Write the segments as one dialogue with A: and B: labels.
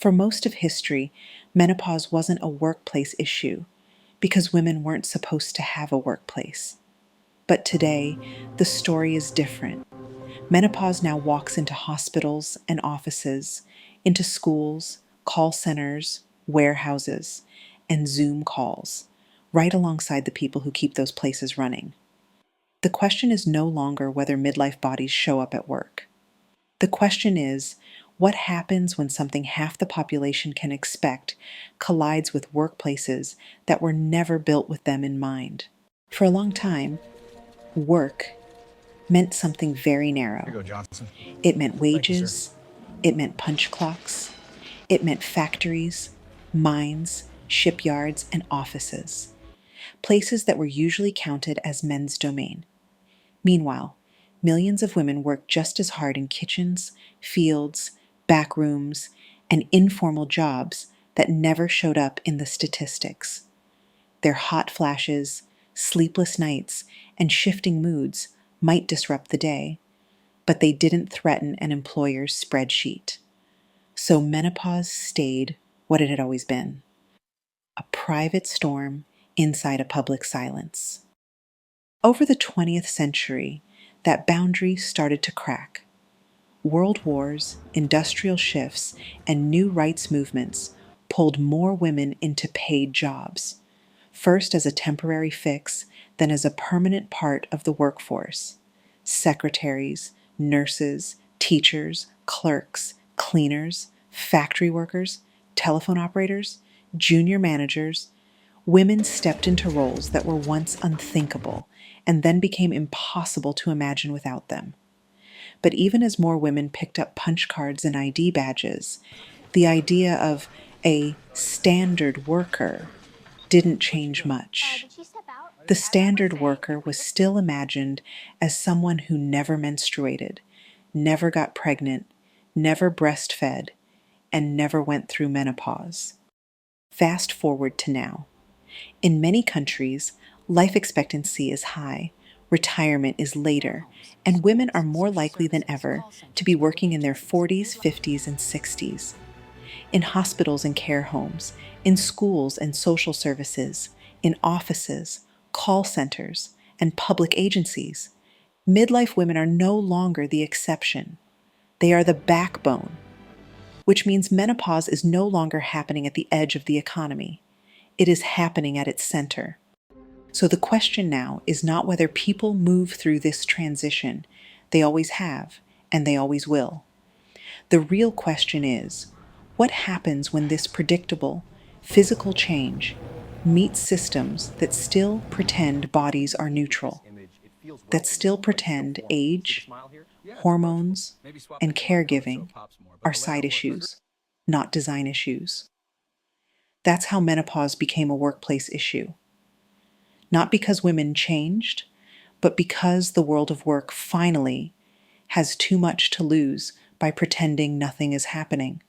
A: For most of history, menopause wasn't a workplace issue because women weren't supposed to have a workplace. But today, the story is different. Menopause now walks into hospitals and offices, into schools, call centers, warehouses, and Zoom calls, right alongside the people who keep those places running. The question is no longer whether midlife bodies show up at work. The question is, what happens when something half the population can expect collides with workplaces that were never built with them in mind? For a long time, work meant something very narrow.
B: Here you go, Johnson.
A: It meant
B: Thank you, sir.
A: wages, it meant punch clocks, it meant factories, mines, shipyards, and offices, places that were usually counted as men's domain. Meanwhile, millions of women worked just as hard in kitchens, fields, back rooms, and informal jobs that never showed up in the statistics. Their hot flashes, sleepless nights, and shifting moods might disrupt the day, but they didn't threaten an employer's spreadsheet. So menopause stayed what it had always been: a private storm inside a public silence. Over the 20th century, that boundary started to crack. World wars, industrial shifts, and new rights movements pulled more women into paid jobs, first as a temporary fix, then as a permanent part of the workforce. Secretaries, nurses, teachers, clerks, cleaners, factory workers, telephone operators, junior managers. Women stepped into roles that were once unthinkable and then became impossible to imagine without them. But even as more women picked up punch cards and ID badges, the idea of a standard worker didn't change much. The standard worker was still imagined as someone who never menstruated, never got pregnant, never breastfed, and never went through menopause. Fast forward to now. In many countries, life expectancy is high, retirement is later, and women are more likely than ever to be working in their 40s, 50s, and 60s. In hospitals and care homes, in schools and social services, in offices, call centers, and public agencies, midlife women are no longer the exception. They are the backbone, which means menopause is no longer happening at the edge of the economy. It is happening at its center. So the question now is not whether people move through this transition. They always have, and they always will. The real question is, what happens when this predictable, physical change meets systems that still pretend bodies are neutral, that still pretend age, hormones, and caregiving are side issues, not design issues? That's how menopause became a workplace issue. Not because women changed, but because the world of work finally has too much to lose by pretending nothing is happening.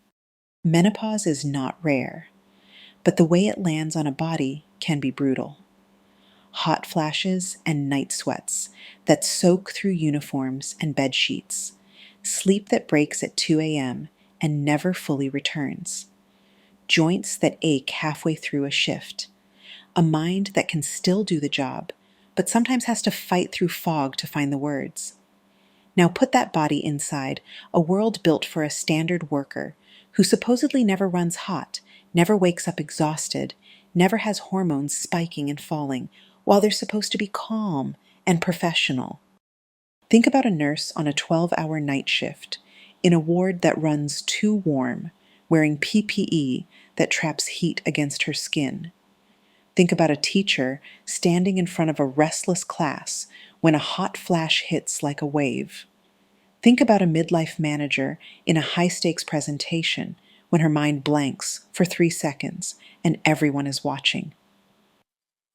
A: Menopause is not rare, but the way it lands on a body can be brutal. Hot flashes and night sweats that soak through uniforms and bed sheets, sleep that breaks at 2 a.m. and never fully returns, joints that ache halfway through a shift, a mind that can still do the job, but sometimes has to fight through fog to find the words. Now put that body inside a world built for a standard worker who supposedly never runs hot, never wakes up exhausted, never has hormones spiking and falling, while they're supposed to be calm and professional. Think about a nurse on a 12-hour night shift in a ward that runs too warm, wearing PPE that traps heat against her skin. Think about a teacher standing in front of a restless class when a hot flash hits like a wave. Think about a midlife manager in a high-stakes presentation when her mind blanks for 3 seconds and everyone is watching.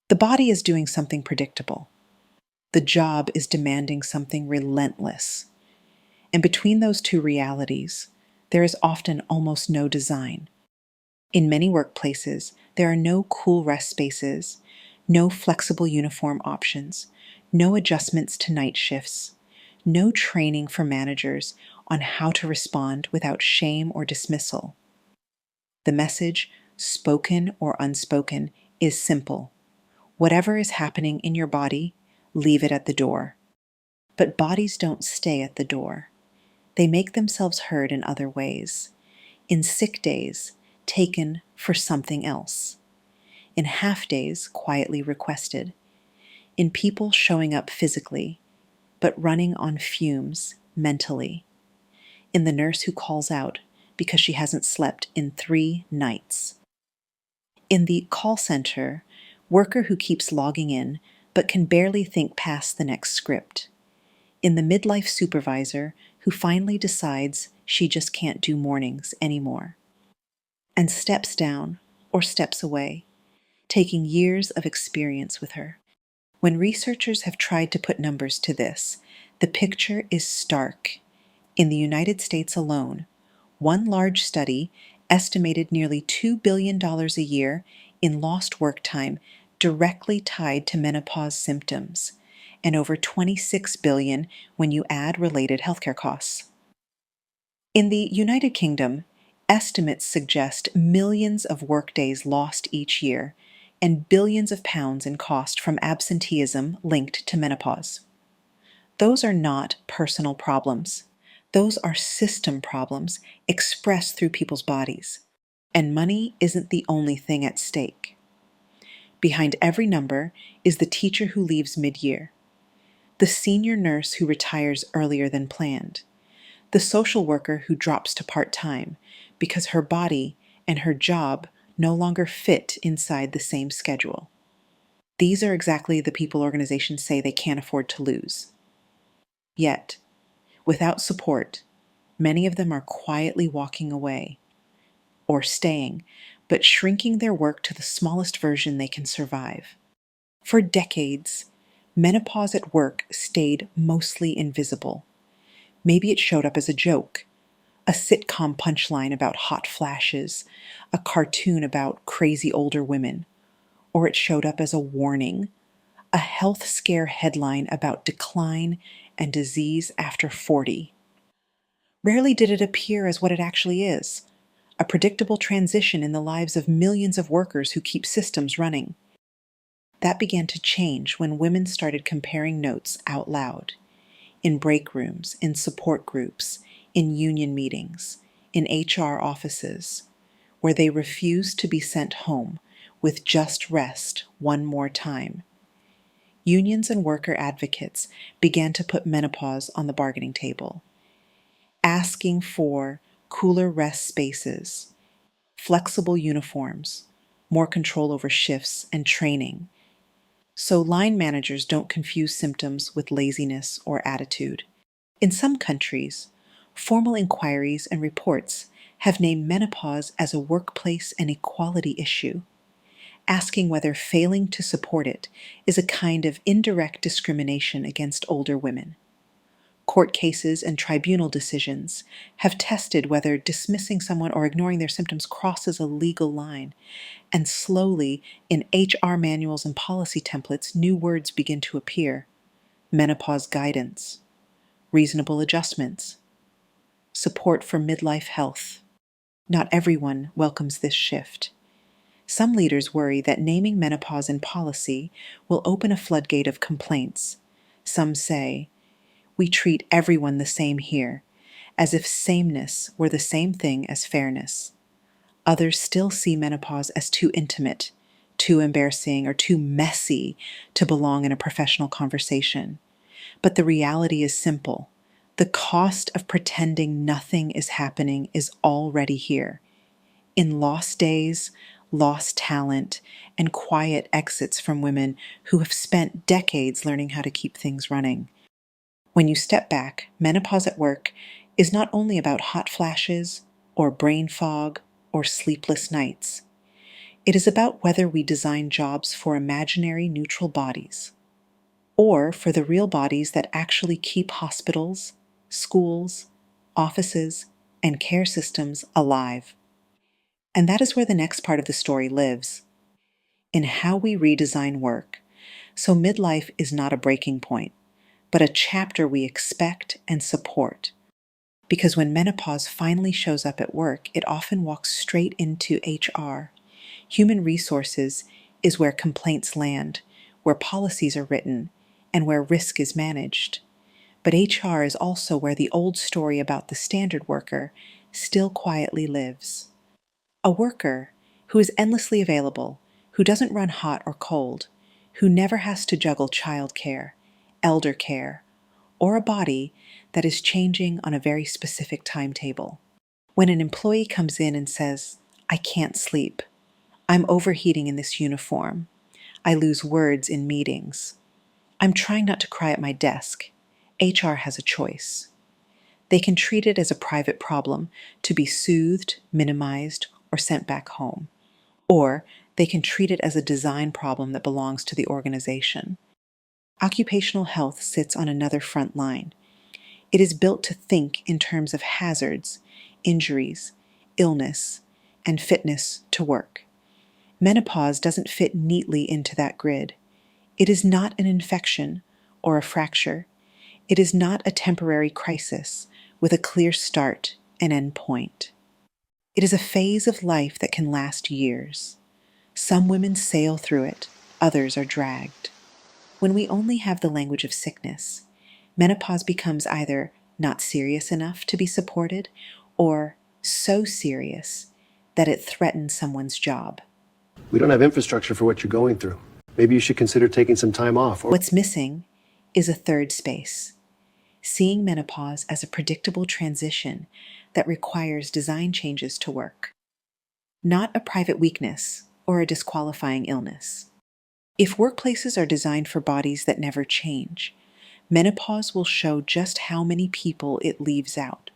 A: The body is doing something predictable. The job is demanding something relentless. And between those two realities, there is often almost no design. In many workplaces, there are no cool rest spaces, no flexible uniform options, no adjustments to night shifts, no training for managers on how to respond without shame or dismissal. The message, spoken or unspoken, is simple. Whatever is happening in your body, leave it at the door. But bodies don't stay at the door. They make themselves heard in other ways. In sick days, taken for something else. In half days, quietly requested. In people showing up physically, but running on fumes mentally. In the nurse who calls out because she hasn't slept in 3 nights. In the call center, worker who keeps logging in but can barely think past the next script. In the midlife supervisor who finally decides she just can't do mornings anymore. And steps down or steps away, taking years of experience with her. When researchers have tried to put numbers to this, the picture is stark. In the United States alone, one large study estimated nearly $2 billion a year in lost work time directly tied to menopause symptoms, and over $26 billion when you add related healthcare costs. In the United Kingdom, estimates suggest millions of workdays lost each year and billions of pounds in cost from absenteeism linked to menopause. Those are not personal problems. Those are system problems expressed through people's bodies. And money isn't the only thing at stake. Behind every number is the teacher who leaves mid-year, the senior nurse who retires earlier than planned, the social worker who drops to part-time because her body and her job no longer fit inside the same schedule. These are exactly the people organizations say they can't afford to lose. Yet, without support, many of them are quietly walking away, or staying, but shrinking their work to the smallest version they can survive. For decades, menopause at work stayed mostly invisible. Maybe it showed up as a joke, a sitcom punchline about hot flashes, a cartoon about crazy older women, or it showed up as a warning, a health scare headline about decline and disease after 40. Rarely did it appear as what it actually is, a predictable transition in the lives of millions of workers who keep systems running. That began to change when women started comparing notes out loud, in break rooms, in support groups, in union meetings, in HR offices, where they refused to be sent home with just rest one more time. Unions and worker advocates began to put menopause on the bargaining table, asking for cooler rest spaces, flexible uniforms, more control over shifts and training, so line managers don't confuse symptoms with laziness or attitude. In some countries, formal inquiries and reports have named menopause as a workplace and equality issue, asking whether failing to support it is a kind of indirect discrimination against older women. Court cases and tribunal decisions have tested whether dismissing someone or ignoring their symptoms crosses a legal line, and slowly, in HR manuals and policy templates, new words begin to appear. Menopause guidance, reasonable adjustments, support for midlife health. Not everyone welcomes this shift. Some leaders worry that naming menopause in policy will open a floodgate of complaints. Some say, we treat everyone the same here, as if sameness were the same thing as fairness. Others still see menopause as too intimate, too embarrassing, or too messy to belong in a professional conversation. But the reality is simple. The cost of pretending nothing is happening is already here. In lost days, lost talent, and quiet exits from women who have spent decades learning how to keep things running. When you step back, menopause at work is not only about hot flashes, or brain fog, or sleepless nights. It is about whether we design jobs for imaginary neutral bodies, or for the real bodies that actually keep hospitals, schools, offices, and care systems alive. And that is where the next part of the story lives, in how we redesign work. So midlife is not a breaking point, but a chapter we expect and support. Because when menopause finally shows up at work, it often walks straight into HR. Human resources is where complaints land, where policies are written, and where risk is managed. But HR is also where the old story about the standard worker still quietly lives. A worker who is endlessly available, who doesn't run hot or cold, who never has to juggle childcare, elder care, or a body that is changing on a very specific timetable. When an employee comes in and says, "I can't sleep. I'm overheating in this uniform. I lose words in meetings. I'm trying not to cry at my desk," HR has a choice. They can treat it as a private problem to be soothed, minimized, or sent back home. Or they can treat it as a design problem that belongs to the organization. Occupational health sits on another front line. It is built to think in terms of hazards, injuries, illness, and fitness to work. Menopause doesn't fit neatly into that grid. It is not an infection or a fracture. It is not a temporary crisis with a clear start and end point. It is a phase of life that can last years. Some women sail through it, others are dragged. When we only have the language of sickness, menopause becomes either not serious enough to be supported or so serious that it threatens someone's job.
B: We don't have infrastructure for what you're going through. Maybe you should consider taking some time off.
A: What's missing is a third space, seeing menopause as a predictable transition that requires design changes to work, not a private weakness or a disqualifying illness. If workplaces are designed for bodies that never change, menopause will show just how many people it leaves out.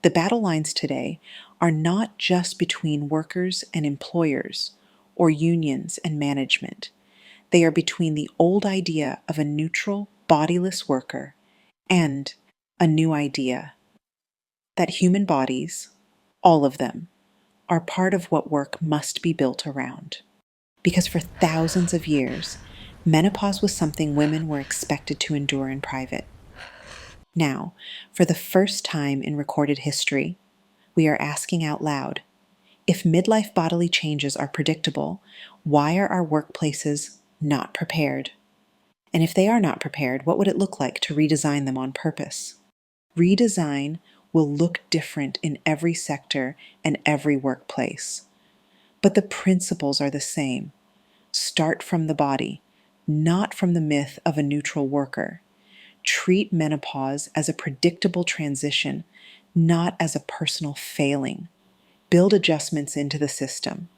A: The battle lines today are not just between workers and employers or unions and management. They are between the old idea of a neutral, bodiless worker and a new idea that human bodies, all of them, are part of what work must be built around. Because for thousands of years, menopause was something women were expected to endure in private. Now, for the first time in recorded history, we are asking out loud, if midlife bodily changes are predictable, why are our workplaces not prepared? And if they are not prepared, what would it look like to redesign them on purpose? Redesign will look different in every sector and every workplace. But the principles are the same. Start from the body, not from the myth of a neutral worker. Treat menopause as a predictable transition, not as a personal failing. Build adjustments into the system,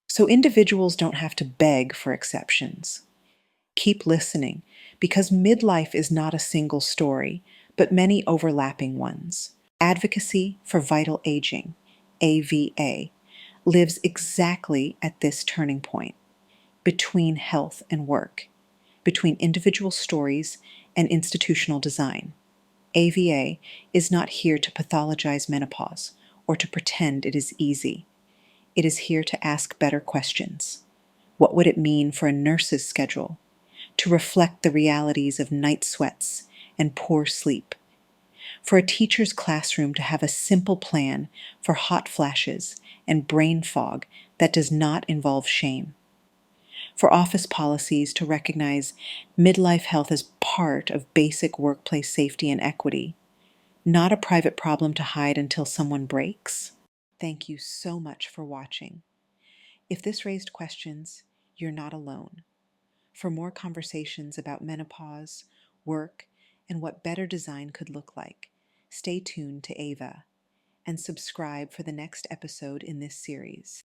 A: so individuals don't have to beg for exceptions. Keep listening, because midlife is not a single story, but many overlapping ones. Advocacy for Vital Aging, AVA, lives exactly at this turning point, between health and work, between individual stories and institutional design. AVA is not here to pathologize menopause or to pretend it is easy. It is here to ask better questions. What would it mean for a nurse's schedule to reflect the realities of night sweats and poor sleep? For a teacher's classroom to have a simple plan for hot flashes and brain fog that does not involve shame? For office policies to recognize midlife health as part of basic workplace safety and equity, not a private problem to hide until someone breaks? Thank you so much for watching. If this raised questions, you're not alone. For more conversations about menopause, work, and what better design could look like, stay tuned to AVA and subscribe for the next episode in this series.